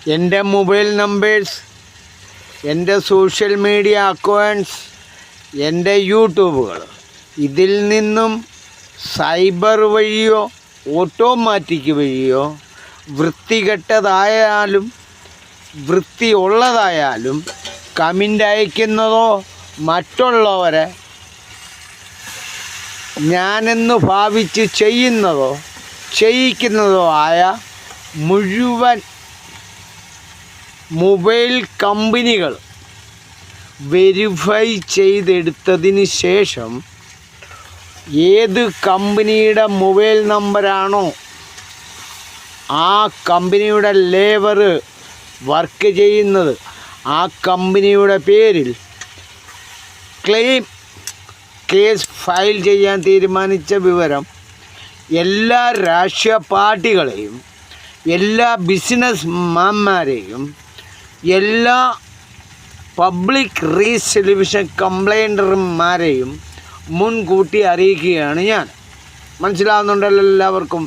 എൻ്റെ mobile numbers, എൻ്റെ social media accounts, എൻ്റെ യൂട്യൂബുകൾ ഇതിൽ നിന്നും സൈബർ വഴിയോ ഓട്ടോമാറ്റിക് വഴിയോ വൃത്തികെട്ടതായാലും വൃത്തിയുള്ളതായാലും കമൻ്റ് അയക്കുന്നതോ മറ്റുള്ളവരെ ഞാനെന്ന് ഭാവിച്ച് ചെയ്യുന്നതോ ചെയ്യിക്കുന്നതോ ആയ മുഴുവൻ മൊബൈൽ കമ്പനികൾ വെരിഫൈ ചെയ്തെടുത്തതിന് ശേഷം ഏത് കമ്പനിയുടെ മൊബൈൽ നമ്പറാണോ ആ കമ്പനിയുടെ ലേബർ വർക്ക് ചെയ്യുന്നത്, ആ കമ്പനിയുടെ പേരിൽ കേസ് ഫയൽ ചെയ്യാൻ തീരുമാനിച്ച വിവരം എല്ലാ രാഷ്ട്രീയ പാർട്ടികളെയും, എല്ലാ ബിസിനസ് മാന്മാരെയും, എല്ലാ പബ്ലിക് റീസൊല്യൂഷൻ കംപ്ലൈൻറ്റർമാരെയും മുൻകൂട്ടി അറിയിക്കുകയാണ് ഞാൻ. മനസ്സിലാവുന്നുണ്ടല്ലോ എല്ലാവർക്കും?